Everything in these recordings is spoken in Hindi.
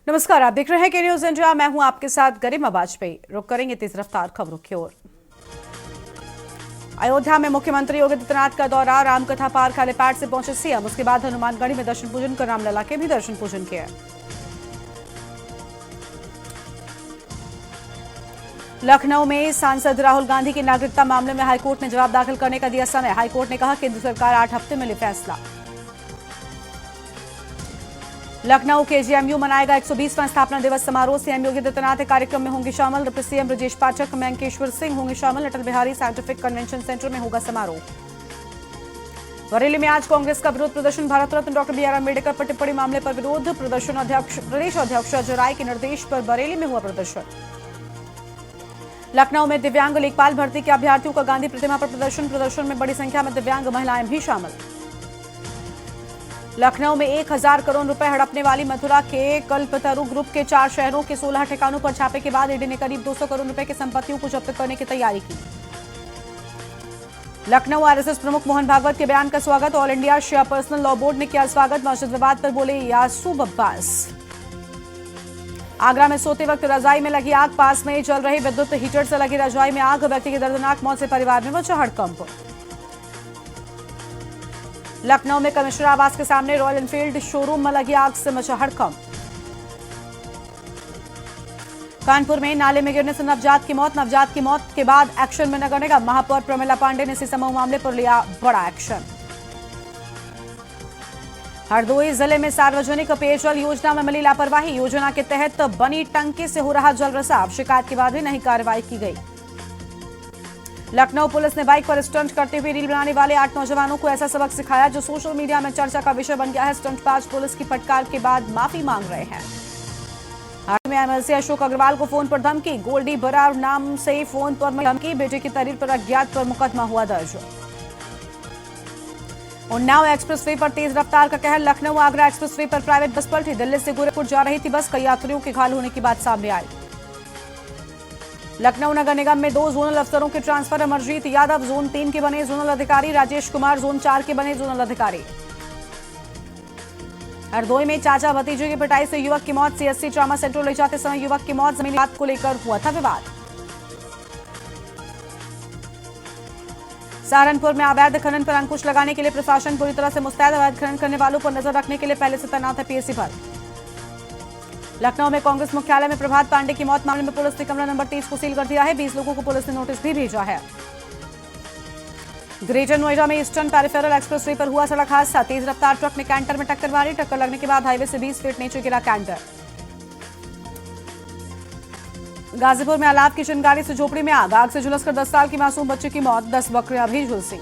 नमस्कार, आप देख रहे हैं के न्यूज इंडिया। मैं हूं आपके साथ गरिमा वाजपेयी। रुक करेंगे तेज रफ्तार खबरों की ओर। अयोध्या में मुख्यमंत्री योगी आदित्यनाथ का दौरा। रामकथा पार्क हेलीपैड से पहुंचे सीएम। उसके बाद हनुमानगढ़ी में दर्शन पूजन कर रामलला के भी दर्शन पूजन किया। लखनऊ में सांसद राहुल गांधी की नागरिकता मामले में हाईकोर्ट ने जवाब दाखिल करने का दिया समय। हाईकोर्ट ने कहा केंद्र सरकार 8 हफ्ते में ले फैसला। लखनऊ के जेएमयू मनाएगा 120वां स्थापना दिवस समारोह। सीएम योगी आदित्यनाथ कार्यक्रम में होंगे शामिल। डिप्टी सीएम ब्रजेश पाठक, मैंकेश्वर सिंह होंगे शामिल। Atal Bihari scientific convention centre में होगा समारोह। बरेली में आज कांग्रेस का विरोध प्रदर्शन। Bharat Ratna doctor B are Ambedkar पर टिप्पणी मामले पर विरोध प्रदर्शन। प्रदेश अध्यक्ष अजय राय के निर्देश पर बरेली में हुआ प्रदर्शन। लखनऊ में दिव्यांग लेखपाल भर्ती के अभ्यर्थियों का गांधी प्रतिमा पर प्रदर्शन में बड़ी संख्या में दिव्यांग महिलाएं भी शामिल। लखनऊ में 1000 करोड़ रुपए हड़पने वाली मथुरा के कल्पतरु ग्रुप के 4 शहरों के 16 ठिकानों पर छापे के बाद ईडी ने करीब 200 करोड़ रुपए की संपत्तियों को जब्त करने की तैयारी की। लखनऊ आरएसएस प्रमुख मोहन भागवत के बयान का स्वागत। ऑल इंडिया शिया पर्सनल लॉ बोर्ड ने किया स्वागत। मस्जिद विवाद पर बोले यासूब अब्बास। आगरा में सोते वक्त रजाई में लगी आग। पास में जल रही विद्युत हीटर से लगी रजाई में आग। व्यक्ति की दर्दनाक मौत से परिवार में मचा हड़कंप। लखनऊ में कमिश्नर आवास के सामने रॉयल एनफील्ड शोरूम में लगी आग से मचा हड़कंप। कानपुर में नाले में गिरने से नवजात की मौत। नवजात की मौत के बाद एक्शन में नगर निगम। महापौर प्रमिला पांडे ने इसी समूह मामले पर लिया बड़ा एक्शन। हरदोई जिले में सार्वजनिक पेयजल योजना में मिली लापरवाही। योजना के तहत बनी टंकी से हो रहा जल रिसाव। शिकायत के बाद भी नहीं कार्रवाई की गई। लखनऊ पुलिस ने बाइक पर स्टंट करते हुए रील बनाने वाले 8 नौजवानों को ऐसा सबक सिखाया जो सोशल मीडिया में चर्चा का विषय बन गया है। स्टंटबाज पुलिस की फटकार के बाद माफी मांग रहे हैं। हाल में एमएलसी अशोक अग्रवाल को फोन पर धमकी। गोल्डी बरार नाम से फोन पर धमकी। बेटे की तहरीर पर अज्ञात पर मुकदमा हुआ दर्ज। उन्नाव एक्सप्रेसवे पर तेज रफ्तार का कहर। लखनऊ आगरा एक्सप्रेसवे पर प्राइवेट बस पलटी। दिल्ली से गोरखपुर जा रही थी बस। कई यात्रियों के घायल होने की बात सामने आई। लखनऊ नगर निगम में 2 जोनल अफसरों के ट्रांसफर। अमरजीत यादव जोन 3 के बने जोनल अधिकारी। राजेश कुमार जोन 4 के बने जोनल अधिकारी। हरदोई में चाचा भतीजे की पिटाई से युवक की मौत। सीएससी ट्रामा सेंटर ले जाते समय युवक की मौत। जमीन बात को लेकर हुआ था विवाद। सहारनपुर में अवैध खनन पर अंकुश लगाने के लिए प्रशासन पूरी तरह से मुस्तैद। अवैध खनन करने वालों पर नजर रखने के लिए पहले से तैनात है पीएसी बल। लखनऊ में कांग्रेस मुख्यालय में प्रभात पांडे की मौत मामले में पुलिस ने कमरा नंबर 30 को सील कर दिया है। 20 लोगों को पुलिस ने नोटिस भी भेजा है। ग्रेटर नोएडा में ईस्टर्न पेरिफेरल एक्सप्रेसवे पर हुआ सड़क हादसा। तेज रफ्तार ट्रक ने कैंटर में टक्कर मारी। टक्कर लगने के बाद हाईवे से 20 फीट नीचे गिरा कैंटर। गाजीपुर में अलाव की चिंगारी से झोपड़ी में आग। आग से झुलसकर 10 साल की मासूम बच्चे की मौत। 10 बकरियां भी झुलसी।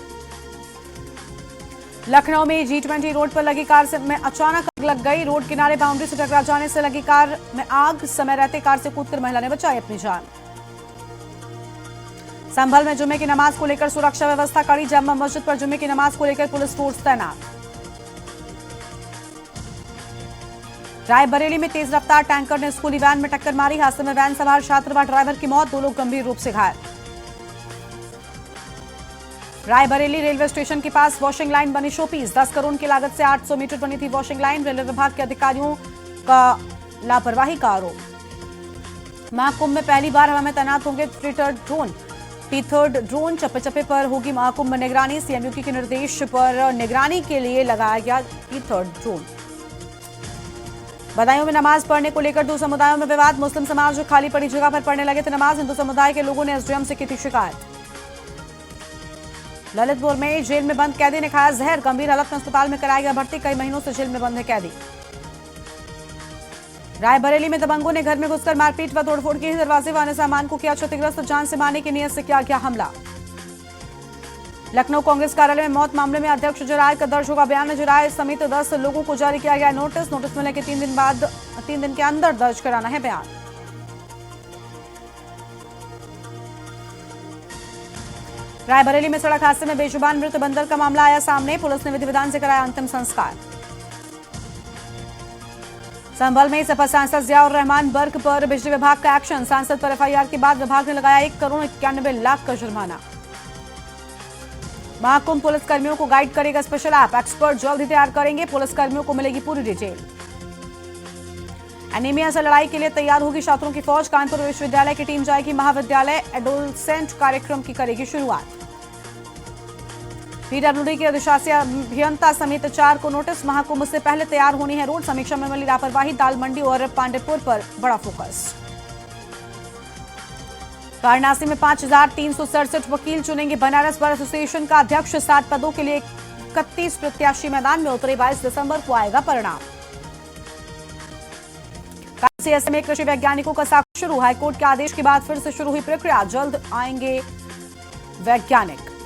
लखनऊ में G20 रोड पर लगी कार में अचानक आग लग गई। रोड किनारे बाउंड्री से टकरा जाने से लगी कार में आग। समय रहते कार से कूदकर महिला ने बचाई अपनी जान। संभल में जुम्मे की नमाज को लेकर सुरक्षा व्यवस्था कड़ी। जामा मस्जिद पर जुम्मे की नमाज को लेकर पुलिस फोर्स तैनात। रायबरेली में तेज रफ्तार टैंकर ने स्कूली वैन में टक्कर मारी। हादसे में वैन सवार छात्र व ड्राइवर की मौत। 2 लोग गंभीर रूप से घायल। रायबरेली रेलवे स्टेशन के पास वॉशिंग लाइन बनी शोपीस। 10 करोड़ की लागत से 800 मीटर बनी थी वॉशिंग लाइन। रेलवे विभाग के अधिकारियों का लापरवाही का आरोप। महाकुंभ में पहली बार हवा में तैनात होंगे टी-3 ड्रोन। चप्पे चप्पे पर होगी महाकुंभ निगरानी। सीएम के निर्देश पर निगरानी के लिए लगाया गया टी-3 ड्रोन। बदायूं में नमाज पढ़ने को लेकर 2 समुदायों में विवाद। मुस्लिम समाज खाली पड़ी जगह पर पढ़ने लगे थे नमाज। हिंदू समुदाय के लोगों ने एसडीएम से की थी शिकायत। ललितपुर में जेल में बंद कैदी ने खाया जहर। गंभीर हालत में अस्पताल में कराया गया भर्ती। कई महीनों से जेल में बंद है कैदी। रायबरेली में दबंगों ने घर में घुसकर मारपीट व तोड़फोड़ की। दरवाजे व अन्य सामान को किया क्षतिग्रस्त। जान से मारने की नीयत से किया गया हमला। लखनऊ कांग्रेस कार्यालय में मौत मामले में अध्यक्ष अजय राय का दर्ज होगा बयान। अजय राय समेत 10 लोगों को जारी किया गया नोटिस। नोटिस मिलने के 3 दिन के अंदर दर्ज कराना है बयान। रायबरेली में सड़क हादसे में बेजुबान मृत बंदर का मामला आया सामने। पुलिस ने विधि विधान से कराया अंतिम संस्कार। संभल में सपा सांसद जियाउर रहमान बर्क पर बिजली विभाग का एक्शन। सांसद पर एफआईआर के बाद विभाग ने लगाया 1 करोड़ 91 लाख का जुर्माना। महाकुंभ पुलिस कर्मियों को गाइड करेगा स्पेशल ऐप। एक्सपर्ट जल्द ही तैयार करेंगे। पुलिस कर्मियों को मिलेगी पूरी डिटेल। एनीमिया से लड़ाई के लिए तैयार होगी छात्रों की फौज। कानपुर विश्वविद्यालय की टीम जाएगी महाविद्यालय, एडोलसेंट कार्यक्रम की करेगी शुरुआत। पीडब्ल्यूडी के अधिशासी अभियंता समेत 4 को नोटिस। महाकुंभ से पहले तैयार होनी है रोड। समीक्षा में मिली लापरवाही। दाल मंडी और पांडेपुर पर बड़ा फोकस। वाराणसी में 5,367 वकील चुनेंगे बनारस बार एसोसिएशन का अध्यक्ष। 7 पदों के लिए 31 प्रत्याशी मैदान में उतरे। 22 दिसंबर को आएगा परिणाम। सीएसए में कृषि वैज्ञानिकों का साक्ष्य शुरू। हाईकोर्ट के आदेश के बाद फिर से शुरू हुई प्रक्रिया। जल्द आएंगे वैज्ञानिक।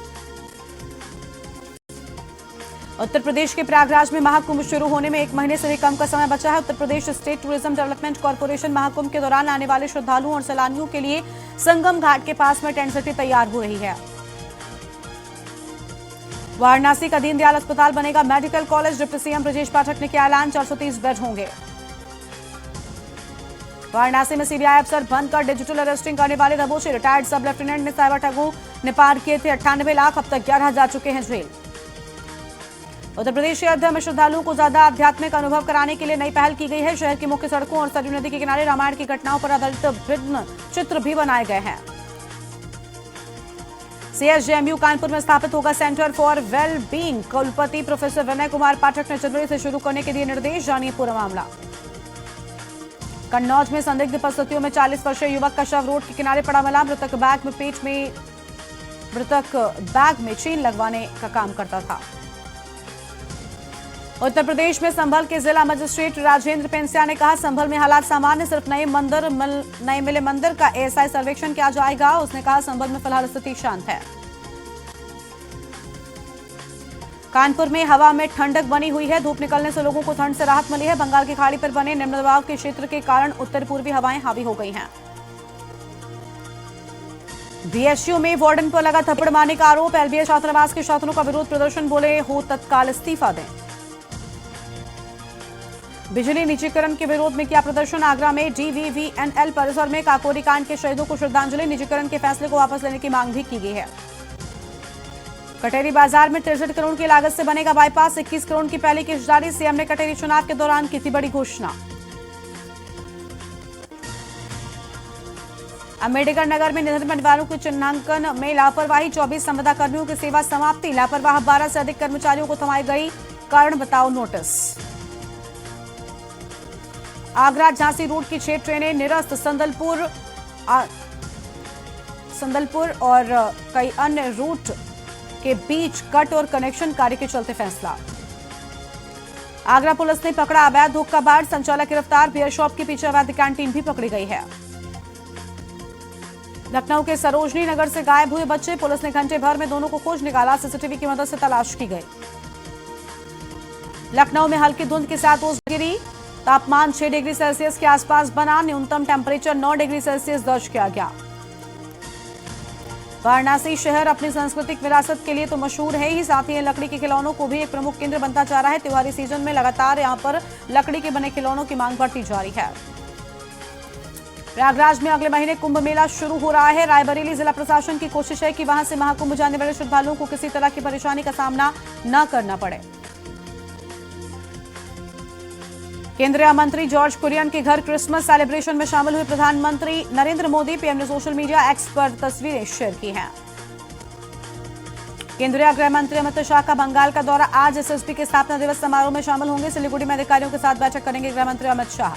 उत्तर प्रदेश के प्रयागराज में महाकुंभ शुरू होने में 1 महीने से भी कम का समय बचा है। Uttar Pradesh state tourism development corporation Mahakumbh के दौरान आने वाले श्रद्धालुओं और सैलानियों के लिए संगम घाट के पास में टेंट सिटी तैयार हो रही है। वाराणसी का दीनदयाल अस्पताल बनेगा medical college. Deputy CM Brajesh Pathak ने किया ऐलान। 430 बेड होंगे। वाराणसी में सीबीआई अफसर बनकर डिजिटल अरेस्टिंग करने वाले दबोचे। रिटायर्ड सब लेफ्टिनेंट ने साइबर ठगों ने पार किए थे 98 लाख। अब तक 11 जा चुके हैं जेल। उत्तर प्रदेश के अयोध्या में श्रद्धालुओं को ज्यादा आध्यात्मिक अनुभव कराने के लिए नई पहल की गई है। शहर की मुख्य सड़कों और सरयू नदी के किनारे रामायण की घटनाओं पर आधारित भिन्न चित्र भी बनाए गए हैं। सीएसजेएमयू कानपुर में स्थापित होगा सेंटर फॉर वेल बीइंग। कुलपति प्रोफेसर विनय कुमार पाठक ने जनवरी से शुरू करने के दिए निर्देश। जानिए पूरा मामला। कन्नौज में संदिग्ध परिस्थितियों में 40 वर्षीय युवक का शव रोड के किनारे पड़ा मिला। मृतक बैग में चेन लगवाने का काम करता था। उत्तर प्रदेश में संभल के जिला मजिस्ट्रेट राजेंद्र पेंसिया ने कहा, संभल में हालात सामान्य। सिर्फ नए मिले मंदिर का एएसआई सर्वेक्षण किया जाएगा। उसने कहा संभल में फिलहाल स्थिति शांत है। कानपुर में हवा में ठंडक बनी हुई है। धूप निकलने से लोगों को ठंड से राहत मिली है। बंगाल की खाड़ी पर बने निम्न दबाव के क्षेत्र के कारण उत्तर पूर्वी हवाएं हावी हो गई हैं। बीएचयू में वार्डन पर लगा थप्पड़ मारने का आरोप। एलबीएस छात्रावास के छात्रों का विरोध प्रदर्शन। बोले हो तत्काल इस्तीफा दें। बिजली निजीकरण के विरोध में किया प्रदर्शन। आगरा में डीवीवीएनएल परिसर में काकोरी कांड के शहीदों को श्रद्धांजलि। निजीकरण के फैसले को वापस लेने की मांग भी की गई है। कटेरी बाजार में 63 करोड़ की लागत से बनेगा बाईपास। 21 करोड़ की पहली किस्त जारी। सीएम ने कटेरी चुनाव के दौरान की थी बड़ी घोषणा। अम्बेडकर नगर में निधन परिवारों के चिन्हांकन में लापरवाही। 24 संविदा कर्मियों की सेवा समाप्ति। लापरवाह 12 से अधिक कर्मचारियों को थमाई गई। कारण बताओ नोटिस। आगरा झांसी रूट की 6 ट्रेनें निरस्त। संदलपुर और कई अन्य रूट के बीच कट और कनेक्शन कार्य के चलते फैसला। आगरा पुलिस ने पकड़ा अवैध हुक्का बार। संचालक गिरफ्तार। बियर शॉप के पीछे अवैध कैंटीन भी पकड़ी गई है। लखनऊ के सरोजनी नगर से गायब हुए बच्चे। पुलिस ने घंटे भर में दोनों को खोज निकाला। सीसीटीवी की मदद से तलाश की गई। लखनऊ में हल्की धुंध के साथ ओस गिरी। तापमान 6 डिग्री सेल्सियस के आसपास बना। न्यूनतम टेंपरेचर 9 डिग्री सेल्सियस दर्ज किया गया। वाराणसी शहर अपनी सांस्कृतिक विरासत के लिए तो मशहूर है ही, साथ ही लकड़ी के खिलौनों को भी एक प्रमुख केंद्र बनता जा रहा है। त्योहारी सीजन में लगातार यहां पर लकड़ी के बने खिलौनों की मांग बढ़ती जा रही है। प्रयागराज में अगले महीने कुंभ मेला शुरू हो रहा है। रायबरेली जिला प्रशासन की कोशिश है कि वहां से महाकुंभ जाने वाले श्रद्धालुओं को किसी तरह की परेशानी का सामना न करना पड़े। केंद्रीय मंत्री जॉर्ज कुरियन के घर क्रिसमस सेलिब्रेशन में शामिल हुए प्रधानमंत्री नरेंद्र मोदी। पीएम ने सोशल मीडिया एक्स पर तस्वीरें शेयर की हैं। केंद्रीय गृह मंत्री अमित शाह का बंगाल का दौरा। आज एसएसबी के स्थापना दिवस समारोह में शामिल होंगे। सिलीगुड़ी में अधिकारियों के साथ बैठक करेंगे गृह मंत्री अमित शाह।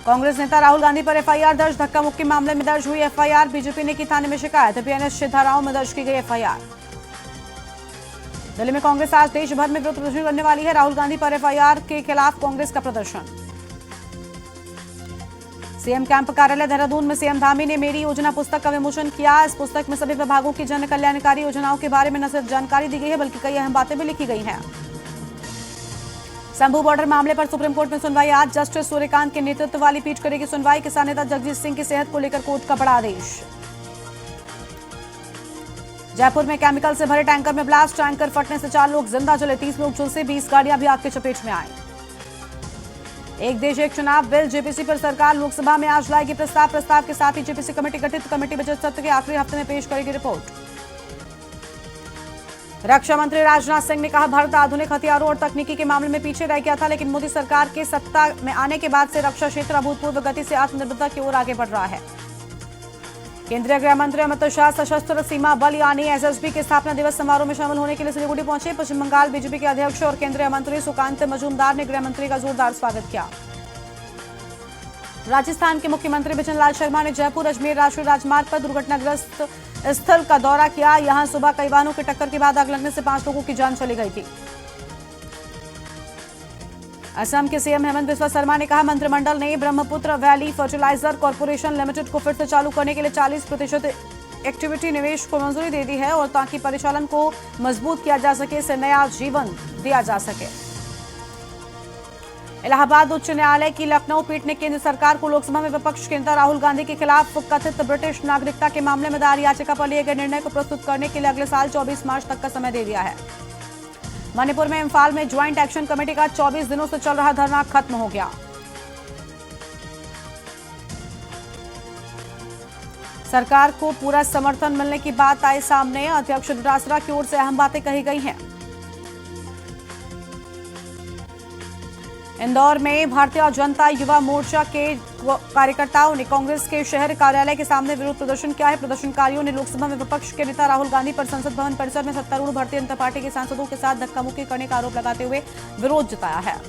कांग्रेस नेता राहुल गांधी पर एफआईआर दर्ज। धक्का मुक्की मामले में दर्ज हुई एफआईआर। बीजेपी ने की थाने में शिकायत। बीएनएस धाराओं में दर्ज की गई एफआईआर। दिल्ली में कांग्रेस आज देश भर में विरोध प्रदर्शन करने वाली है। राहुल गांधी पर एफआईआर के खिलाफ कांग्रेस का प्रदर्शन। सीएम कैंप कार्यालय देहरादून में सीएम धामी ने मेरी योजना पुस्तक का विमोचन किया। इस पुस्तक में सभी विभागों की जन कल्याणकारी योजनाओं के बारे में न सिर्फ जानकारी दी गई है बल्कि कई अहम बातें भी लिखी गई हैं। शंभू बॉर्डर मामले पर सुप्रीम कोर्ट में सुनवाई आज। जस्टिस सूर्यकांत के नेतृत्व वाली पीठ करेगी सुनवाई। किसान नेता जगजीत सिंह की सेहत को लेकर कोर्ट का बड़ा आदेश। जयपुर में केमिकल से भरे टैंकर में ब्लास्ट। टैंकर फटने से 4 लोग जिंदा जले। 30 लोग झुलसे। 20 गाड़ियां भी आग की चपेट में आई। एक देश एक चुनाव बिल जेपीसी पर सरकार लोकसभा में आज लाएगी प्रस्ताव के साथ ही जेपीसी कमेटी गठित। कमेटी बजट सत्र के आखिरी हफ्ते में पेश करेगी रिपोर्ट। रक्षा मंत्री राजनाथ सिंह ने कहा, भारत आधुनिक हथियारों और तकनीकी के मामले में पीछे रह गया था, लेकिन मोदी सरकार के सत्ता में आने के बाद से रक्षा क्षेत्र अभूतपूर्व गति से आत्मनिर्भरता की ओर आगे बढ़ रहा है। केंद्रीय गृह मंत्री अमित शाह सशस्त्र सीमा बल यानी एसएसबी के स्थापना दिवस समारोह में शामिल होने के लिए सिलीगुड़ी पहुंचे। पश्चिम बंगाल बीजेपी के अध्यक्ष और केंद्रीय मंत्री सुकांत मजूमदार ने गृह मंत्री का जोरदार स्वागत किया। राजस्थान के मुख्यमंत्री बिजन लाल शर्मा ने जयपुर अजमेर राष्ट्रीय राजमार्ग पर दुर्घटनाग्रस्त स्थल का दौरा किया। यहां सुबह कई वाहनों की टक्कर के बाद आग लगने से 5 लोगों की जान चली गई थी। असम के सीएम हेमंत बिस्वा शर्मा ने कहा, मंत्रिमंडल ने Brahmaputra valley fertilizer corporation limited को फिर से चालू करने के लिए 40% एक्टिविटी निवेश को मंजूरी दे दी है, और ताकि परिचालन को मजबूत किया जा सके, इसे नया जीवन दिया जा सके। इलाहाबाद उच्च न्यायालय की लखनऊ पीठ ने केंद्र सरकार को लोकसभा में विपक्ष के नेता राहुल गांधी के खिलाफ कथित ब्रिटिश नागरिकता के मामले में दायर याचिका पर लिए गए निर्णय को प्रस्तुत करने के लिए अगले साल 24 मार्च तक का समय दे दिया है। मणिपुर में इम्फाल में ज्वाइंट एक्शन कमेटी का 24 दिनों से चल रहा धरना खत्म हो गया। सरकार को पूरा समर्थन मिलने की बात आई सामने। अध्यक्ष डोटासरा की ओर से अहम बातें कही गई हैं। इंदौर में भारतीय जनता युवा मोर्चा के कार्यकर्ताओं ने कांग्रेस के शहर कार्यालय के सामने विरोध प्रदर्शन किया है। प्रदर्शनकारियों ने लोकसभा में विपक्ष के नेता राहुल गांधी पर संसद भवन परिसर में सत्तारूढ़ भारतीय जनता पार्टी के सांसदों के साथ धक्का मुक्की करने का आरोप लगाते हुए विरोध जताया है।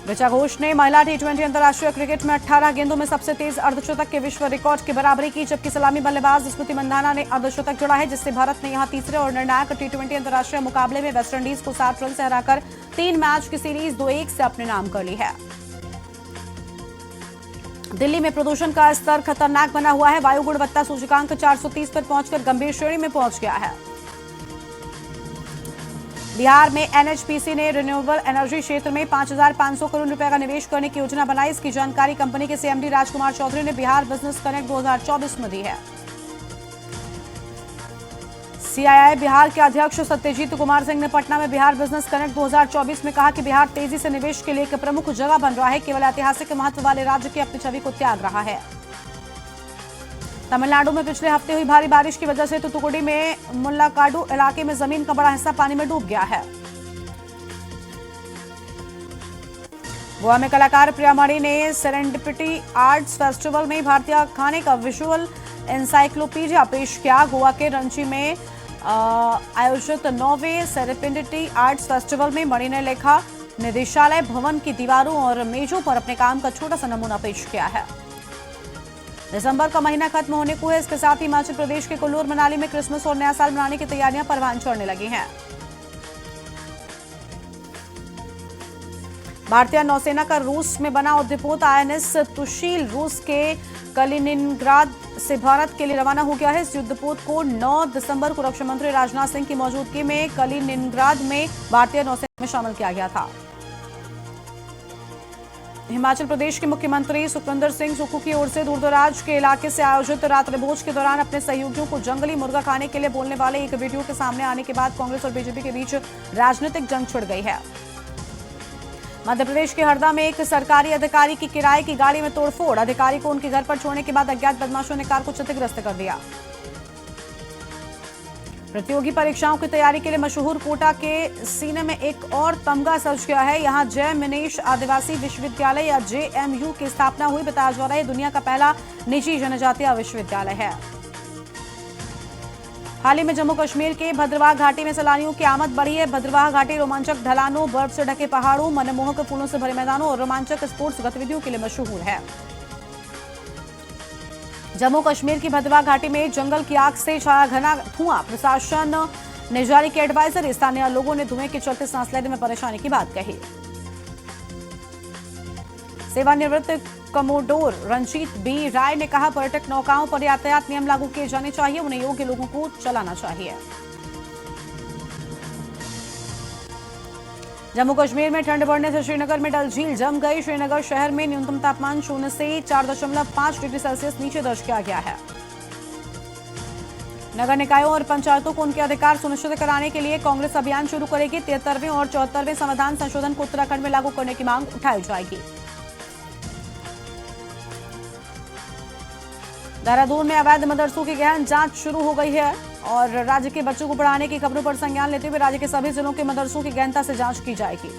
ऋचा घोष ने महिला T20 अंतर्राष्ट्रीय क्रिकेट में 18 गेंदों में सबसे तेज अर्धशतक के विश्व रिकॉर्ड की बराबरी की, जबकि सलामी बल्लेबाज स्मृति मंधाना ने अर्धशतक जोड़ा है, जिससे भारत ने यहां तीसरे और निर्णायक T20 अंतर्राष्ट्रीय मुकाबले में वेस्टइंडीज को 7 रन से हराकर 3 मैच की सीरीज 2-1 से अपने नाम कर ली है। दिल्ली में प्रदूषण का स्तर खतरनाक बना हुआ है। वायु गुणवत्ता सूचकांक 430 पर पहुंचकर गंभीर श्रेणी में पहुंच गया है। बिहार में एनएचपीसी ने रिन्यूएबल एनर्जी क्षेत्र में 5,500 करोड़ रुपए का निवेश करने की योजना बनाई। इसकी जानकारी कंपनी के सीएमडी राजकुमार चौधरी ने बिहार बिजनेस कनेक्ट 2024 में दी है। सीआईआई बिहार के अध्यक्ष सत्यजीत कुमार सिंह ने पटना में बिहार बिजनेस कनेक्ट 2024 में कहा कि बिहार तेजी से निवेश के लिए एक प्रमुख जगह बन रहा है। केवल ऐतिहासिक महत्व वाले राज्य की अपनी छवि को त्याग रहा है। तमिलनाडु में पिछले हफ्ते हुई भारी बारिश की वजह से तूतुकुड़ी में मुल्लाकाडू इलाके में जमीन का बड़ा हिस्सा पानी में डूब गया है। गोवा में कलाकार प्रियामणि ने सेरेंडिपिटी आर्ट्स फेस्टिवल में भारतीय खाने का विजुअल एनसाइक्लोपीडिया पेश किया। गोवा के रंची में आयोजित 9वें सेरेंडिपिटी आर्ट्स फेस्टिवल में मणि ने लेखा निदेशालय भवन की दीवारों और मेजों पर अपने काम का छोटा सा नमूना पेश किया है। दिसंबर का महीना खत्म होने को है। इसके साथ ही हिमाचल प्रदेश के कुल्लू और मनाली में क्रिसमस और नया साल मनाने की तैयारियां परवान चढ़ने लगी हैं। भारतीय नौसेना का रूस में बना युद्धपोत आईएनएस तुशील रूस के कलिनिनग्राद से भारत के लिए रवाना हो गया है। इस युद्धपोत को 9 दिसंबर को रक्षा मंत्री राजनाथ सिंह की मौजूदगी में कलिनिनग्राद में भारतीय नौसेना में शामिल किया गया था। हिमाचल प्रदेश के मुख्यमंत्री सुखविंदर सिंह सुक्खू की ओर से दूरदराज के इलाके से आयोजित रात्रि भोज के दौरान अपने सहयोगियों को जंगली मुर्गा खाने के लिए बोलने वाले एक वीडियो के सामने आने के बाद कांग्रेस और बीजेपी के बीच राजनीतिक जंग छिड़ गई है। मध्य प्रदेश के हरदा में एक सरकारी अधिकारी की किराए की गाड़ी में तोड़फोड़। अधिकारी को उनके घर पर छोड़ने के बाद अज्ञात बदमाशों ने कार को क्षतिग्रस्त कर दिया। प्रतियोगी परीक्षाओं की तैयारी के लिए मशहूर कोटा के सीने में एक और तमगा सज गया है। यहां जय मिनेश आदिवासी विश्वविद्यालय या JMU की स्थापना हुई। बताया जा रहा है दुनिया का पहला निजी जनजातीय विश्वविद्यालय है। हाल ही में जम्मू कश्मीर के भद्रवाह घाटी में सैलानियों की आमद बढ़ी है। भद्रवाह घाटी रोमांचक ढलानों, बर्फ से ढके पहाड़ों, मनमोहक फूलों से भरे मैदानों और रोमांचक स्पोर्ट्स गतिविधियों के लिए मशहूर है। जम्मू कश्मीर की भद्रवाह घाटी में जंगल की आग से छाया घना धुआं। प्रशासन ने जारी की एडवाइजरी। स्थानीय लोगों ने धुएं के चलते सांस लेने में परेशानी की बात कही। सेवानिवृत्त कमोडोर रंजीत बी राय ने कहा, पर्यटक नौकाओं पर यातायात नियम लागू किए जाने चाहिए। उन्हें योग्य लोगों को चलाना चाहिए। जम्मू कश्मीर में ठंड बढ़ने से श्रीनगर में डल झील जम गई। श्रीनगर शहर में न्यूनतम तापमान 0 से 4.5 डिग्री सेल्सियस नीचे दर्ज किया गया है। नगर निकायों और पंचायतों को उनके अधिकार सुनिश्चित कराने के लिए कांग्रेस अभियान शुरू करेगी। 73वें और 74वें संविधान संशोधन को उत्तराखंड में लागू करने की मांग उठाई जाएगी। देहरादून में अवैध मदरसों की गहन जांच शुरू हो गई है। और राज्य के बच्चों को पढ़ाने की खबरों पर संज्ञान लेते हुए राज्य के सभी जिलों के मदरसों की गहनता से जांच की जाएगी।